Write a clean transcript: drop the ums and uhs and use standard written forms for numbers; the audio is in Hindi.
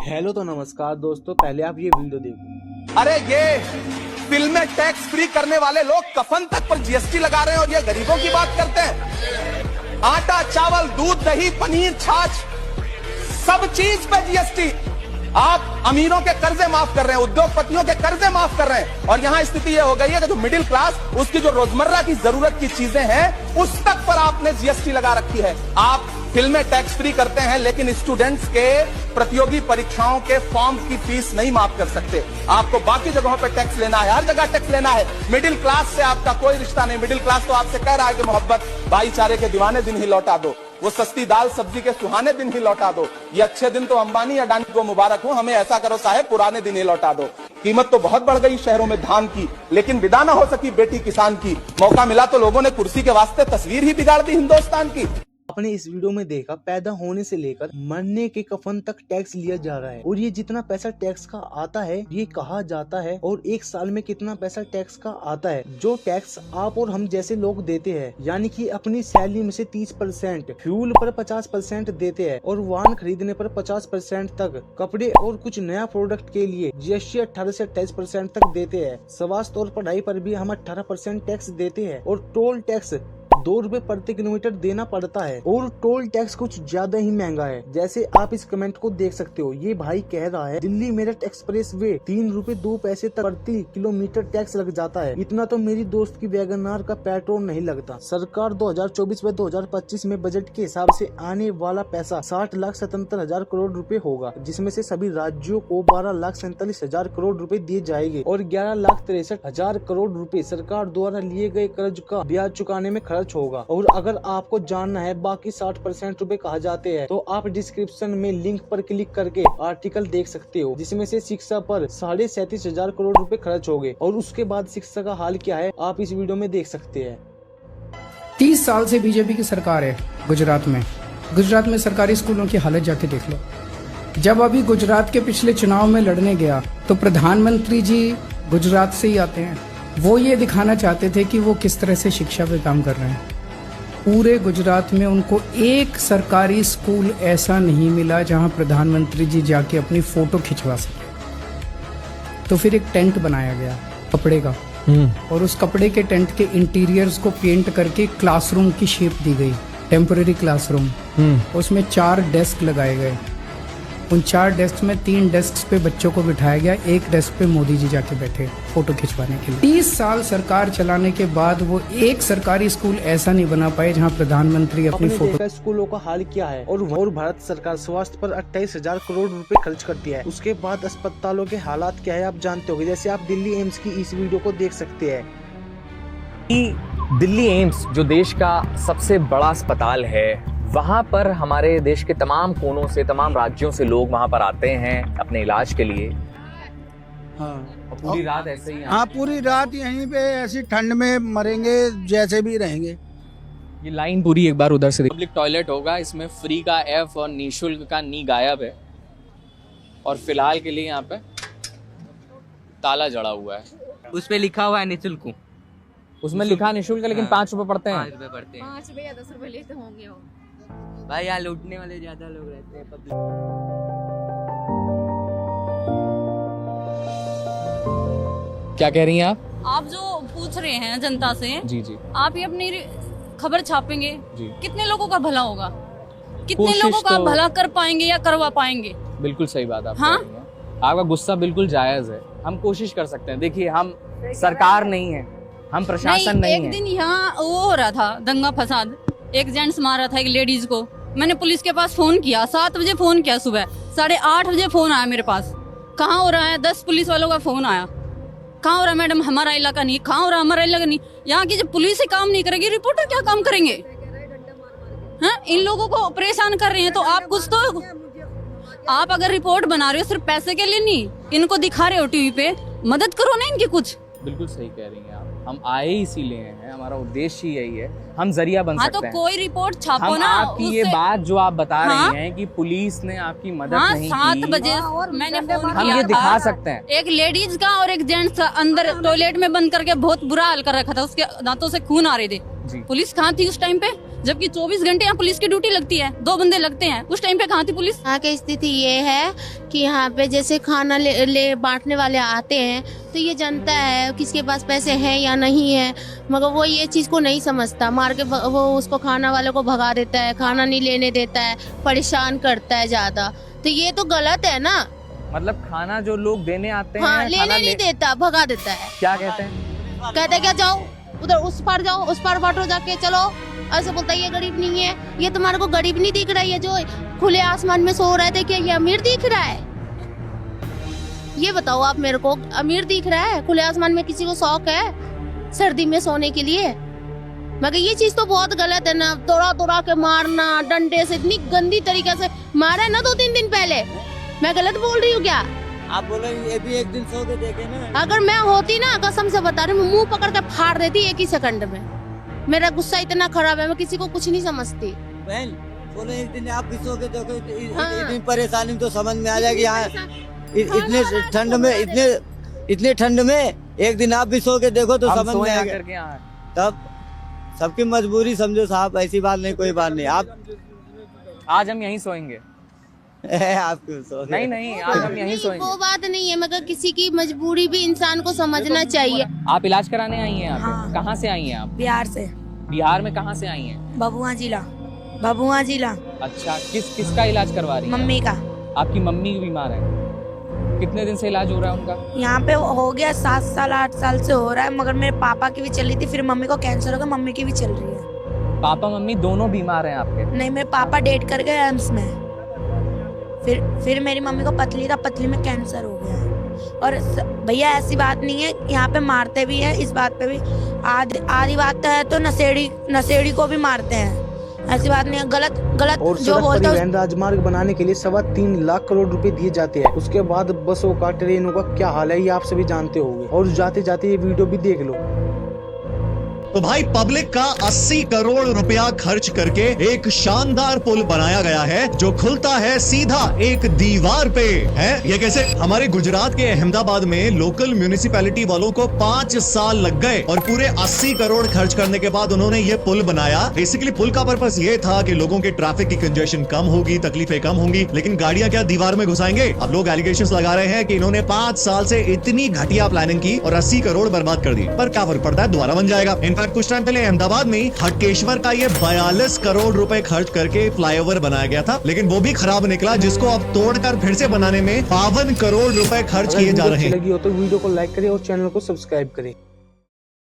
हेलो तो नमस्कार दोस्तों, पहले आप ये वीडियो देखो। अरे ये फिल्में टैक्स फ्री करने वाले लोग कफन तक पर जीएसटी लगा रहे हैं और ये गरीबों की बात करते हैं। आटा, चावल, दूध, दही, पनीर, छाछ, सब चीज पे जीएसटी। आप अमीरों के कर्जे माफ कर रहे हैं, उद्योगपतियों के कर्जे माफ कर रहे हैं, और यहाँ स्थिति ये हो गई है कि जो मिडिल क्लास, उसकी जो रोजमर्रा की जरूरत की चीजें हैं उस तक पर आपने जीएसटी लगा रखी है। आप फिल्में टैक्स फ्री करते हैं लेकिन स्टूडेंट्स के प्रतियोगी परीक्षाओं के फॉर्म की फीस नहीं माफ कर सकते। आपको बाकी जगहों पर टैक्स लेना है, हर जगह टैक्स लेना है। मिडिल क्लास से आपका कोई रिश्ता नहीं। मिडिल क्लास तो आपसे कह रहा है कि मोहब्बत, भाईचारे के दीवाने दिन ही लौटा दो, वो सस्ती दाल सब्जी के सुहाने दिन ही लौटा दो। ये अच्छे दिन तो अंबानी अडानी को मुबारक हो, हमें ऐसा करो साहब, पुराने दिन ही लौटा दो। कीमत तो बहुत बढ़ गई शहरों में धान की, लेकिन विदा ना हो सकी बेटी किसान की। मौका मिला तो लोगों ने कुर्सी के वास्ते तस्वीर ही बिगाड़ दी हिंदुस्तान की। आपने इस वीडियो में देखा, पैदा होने से लेकर मरने के कफन तक टैक्स लिया जा रहा है, और ये जितना पैसा टैक्स का आता है ये कहा जाता है, और एक साल में कितना पैसा टैक्स का आता है। जो टैक्स आप और हम जैसे लोग देते हैं, यानी कि अपनी सैलरी में से 30%, फ्यूल पर 50% देते हैं, और वाहन खरीदने पर 50% तक, कपड़े और कुछ नया प्रोडक्ट के लिए जीएसटी 18 से 28% तक देते हैं। स्वास्थ्य और पढ़ाई पर भी हम 18% टैक्स देते हैं, और टोल टैक्स 2 रुपए प्रति किलोमीटर देना पड़ता है, और टोल टैक्स कुछ ज्यादा ही महंगा है। जैसे आप इस कमेंट को देख सकते हो, ये भाई कह रहा है दिल्ली मेरठ एक्सप्रेस वे 3 रुपए 2 पैसे तक प्रति किलोमीटर टैक्स लग जाता है। इतना तो मेरी दोस्त की वैगनार का पेट्रोल नहीं लगता। सरकार 2024 व 2025 में बजट के हिसाब से आने वाला पैसा 60,77,000 करोड़ रुपए होगा, जिसमें से सभी राज्यों को 12,47,000 करोड़ रुपए दिए जाएंगे, और 11,63,000 करोड़ रुपए सरकार द्वारा लिए गए कर्ज का ब्याज चुकाने में खर्च होगा। और अगर आपको जानना है बाकी 60% रुपए कहाँ जाते हैं, तो आप डिस्क्रिप्शन में लिंक पर क्लिक करके आर्टिकल देख सकते हो, जिसमें से शिक्षा पर 37,500 करोड़ रुपए खर्च हो गए। और उसके बाद शिक्षा का हाल क्या है आप इस वीडियो में देख सकते हैं। 30 साल से बीजेपी की सरकार है गुजरात में। गुजरात में सरकारी स्कूलों की हालत जाके देख लो। जब अभी गुजरात के पिछले चुनाव में लड़ने गया तो प्रधानमंत्री जी गुजरात से ही आते हैं। वो ये दिखाना चाहते थे कि वो किस तरह से शिक्षा पे काम कर रहे हैं। पूरे गुजरात में उनको एक सरकारी स्कूल ऐसा नहीं मिला जहां प्रधानमंत्री जी जाके अपनी फोटो खिंचवा सके। तो फिर एक टेंट बनाया गया कपड़े का, और उस कपड़े के टेंट के इंटीरियर्स को पेंट करके क्लासरूम की शेप दी गई, टेम्पररी क्लासरूम। उसमें 4 डेस्क लगाए गए। उन 4 डेस्क में 3 डेस्क पे बच्चों को बिठाया गया, एक डेस्क पे मोदी जी जाके बैठे फोटो खिंचवाने के लिए। 30 साल सरकार चलाने के बाद वो एक सरकारी स्कूल ऐसा नहीं बना पाए जहां प्रधानमंत्री अपनी फोटो। स्कूलों का हाल क्या है, और भारत सरकार स्वास्थ्य पर 28,000 करोड़ रुपए खर्च करती है। उसके बाद अस्पतालों के हालात क्या है आप जानते होंगे। जैसे आप दिल्ली एम्स की इस वीडियो को देख सकते हैं। दिल्ली एम्स जो देश का सबसे बड़ा अस्पताल है, वहाँ पर हमारे देश के तमाम कोनों से, तमाम राज्यों से लोग वहाँ पर आते हैं अपने इलाज के लिए। हाँ, और पूरी रात ऐसे ही। हाँ, पूरी रात यहीं पे ऐसी ठंड में मरेंगे जैसे भी रहेंगे। ये लाइन पूरी एक बार उधर से। पब्लिक टॉयलेट होगा, इसमें फ्री का एफ और निःशुल्क का नी गायब है, और फिलहाल के लिए यहाँ पे ताला जड़ा हुआ है। उस पे लिखा हुआ है निःशुल्क। उसमें लिखा निःशुल्क है, लेकिन 5 रुपए पड़ते हैं। 5 रुपए पड़ते हैं। 5 रुपए या 10 रुपए लेते होंगे वो। भाई यहाँ लूटने वाले ज्यादा लोग रहते हैं पब्लिक। क्या कह रही हैं आप जो पूछ रहे हैं जनता से, जी जी, आप ये अपनी खबर छापेंगे, जी। कितने लोगों का भला होगा, कितने कोशिश लोगों का तो- भला कर पाएंगे या करवा पाएंगे। बिल्कुल सही बात आप हाँ? कह रही हैं। आपका गुस्सा बिल्कुल जायज है। हम कोशिश कर सकते हैं। देखिए, हम सरकार नहीं है, हम प्रशासन नहीं एक है। दिन यहाँ वो हो रहा था दंगा फसाद, एक जेंट्स मार रहा था एक लेडीज को। मैंने पुलिस के पास फोन किया, 7 बजे फोन किया, सुबह 8:30 बजे फोन आया मेरे पास। कहाँ हो रहा है? 10 पुलिस वालों का फोन आया। कहाँ हो रहा है मैडम? हमारा इलाका नहीं। कहाँ हो रहा है? हमारा इलाका नहीं। यहाँ की जब पुलिस ही काम नहीं करेगी, रिपोर्टर क्या काम करेंगे? हैं? इन लोगों को परेशान कर रहे हैं, तो आप कुछ तो, आप अगर रिपोर्ट बना रहे हो सिर्फ पैसे के लिए नहीं, इनको दिखा रहे हो टीवी पे, मदद करो ना इनकी कुछ। बिल्कुल सही कह रही हैं आप। हम आए इसीलिए हैं, हमारा उद्देश्य ही यही है, हम जरिया बन हाँ, सकते तो हैं। कोई रिपोर्ट छापो हम ना। आपकी ये बात जो आप बता हाँ? रही हैं कि पुलिस ने आपकी मदद हाँ, नहीं 7 की, बजे मैंने फोन हम किया ये था। दिखा सकते हैं। एक लेडीज का और एक जेंट्स का अंदर टॉयलेट में बंद करके बहुत बुरा हाल कर रखा था, उसके दांतों से खून आ रहे थे। जी। पुलिस कहाँ थी उस टाइम पे? जबकि 24 घंटे यहाँ पुलिस की ड्यूटी लगती है, 2 बंदे लगते हैं, उस टाइम पे कहाँ थी पुलिस? यहाँ की स्थिति ये है कि यहाँ पे जैसे खाना ले बांटने वाले आते हैं तो ये जनता है किसके पास पैसे हैं या नहीं है, मगर वो ये चीज को नहीं समझता, मार के वो उसको खाना वाले को भगा देता है, खाना नहीं लेने देता है, परेशान करता है ज्यादा। तो ये तो गलत है ना। मतलब खाना जो लोग देने आते हैं, हाँ, लेने नहीं देता, भगा देता है। क्या कहते हैं? कहते हैं क्या जाओ उधर उस पार जाओ, उस पार बांटो जाके, चलो। ऐसे बोलता है ये गरीब नहीं है, ये तुम्हारे को गरीब नहीं दिख रहा है, ये जो खुले आसमान में सो रहे थे क्या ये अमीर दिख रहा है? ये बताओ आप मेरे को, अमीर दिख रहा है? खुले आसमान में किसी को शौक है सर्दी में सोने के लिए? मगर ये चीज तो बहुत गलत है ना, तोड़ा के मारना, डंडे से इतनी गंदी तरीके से मारा है ना 2-3 दिन पहले। मैं गलत बोल रही हूँ क्या? आप बोलो ये भी एक दिन सो के देखे ना। अगर मैं होती ना, कसम से बता रही हूँ, मुंह पकड़ के फाड़ देती एक ही सेकंड में। मेरा गुस्सा इतना खराब है, मैं किसी को कुछ नहीं समझती। बहन बोलो एक दिन आप भी सो के देखो, हाँ। इतनी परेशानी तो समझ में आ जाएगी। यहाँ इतने ठंड में, इतने ठंड में एक दिन आप भी सो के देखो तो समझ में आएगा। तब सबकी मजबूरी समझो साहब, ऐसी बात नहीं, कोई बात नहीं। आप आज हम यहीं सोएंगे। आप क्यों सो? नहीं, आज हम यहीं सोएंगे। वो बात नहीं है, मगर किसी की मजबूरी भी इंसान को समझना चाहिए। आप इलाज कराने आई हैं यहाँ पे? हाँ। कहाँ से आई हैं आप? बिहार से। बिहार में कहाँ से आई हैं? भभुआ जिला। अच्छा, किसका इलाज करवा रही हैं? मम्मी का। आपकी मम्मी बीमार है? कितने दिन से इलाज हो रहा है उनका? यहाँ पे हो गया 7 साल 8 साल से हो रहा है, मगर मेरे पापा की भी चल रही थी, फिर मम्मी को कैंसर हो गया, मम्मी की भी चल रही है। पापा मम्मी दोनों बीमार हैं आपके? नहीं, मेरे पापा डेट कर गए एम्स में, फिर मेरी मम्मी को पथरी में कैंसर हो गया है। और भैया ऐसी बात नहीं है, यहाँ पे मारते भी हैं, इस बात पे भी आधी बात है तो नशेड़ी को भी मारते हैं, ऐसी बात नहीं है। गलत और जो सड़क बोलते परिवहन राजमार्ग बनाने के लिए 3.25 लाख करोड़ रुपए दिए जाते हैं। उसके बाद बसों का, ट्रेनों का क्या हाल है ये आप सभी जानते होंगे। और जाते जाते ये वीडियो भी देख लो। तो भाई पब्लिक का 80 करोड़ रुपया खर्च करके एक शानदार पुल बनाया गया है जो खुलता है सीधा एक दीवार पे है। ये कैसे? हमारे गुजरात के अहमदाबाद में लोकल म्यूनिसिपैलिटी वालों को 5 साल लग गए और पूरे 80 करोड़ खर्च करने के बाद उन्होंने ये पुल बनाया। बेसिकली पुल का पर्पस ये था कि लोगों के ट्रैफिक की कंजेशन कम होगी, तकलीफें कम होंगी, लेकिन गाड़ियां क्या दीवार में घुसाएंगे? अब लोग एलिगेशंस लगा रहे हैं कि इन्होंने 5 साल से इतनी घटिया प्लानिंग की और 80 करोड़ बर्बाद कर दी। पर क्या फर्क पड़ता है, दोबारा बन जाएगा। इनफैक्ट कुछ टाइम पहले अहमदाबाद में हटकेश्वर का ये 42 करोड़ रुपए खर्च करके फ्लाईओवर बनाया गया था, लेकिन वो भी खराब निकला, जिसको अब तोड़कर फिर से बनाने में 52 करोड़ रुपए खर्च किए जा रहे हैं। लगी हो तो वीडियो को लाइक करें और चैनल को सब्सक्राइब करें।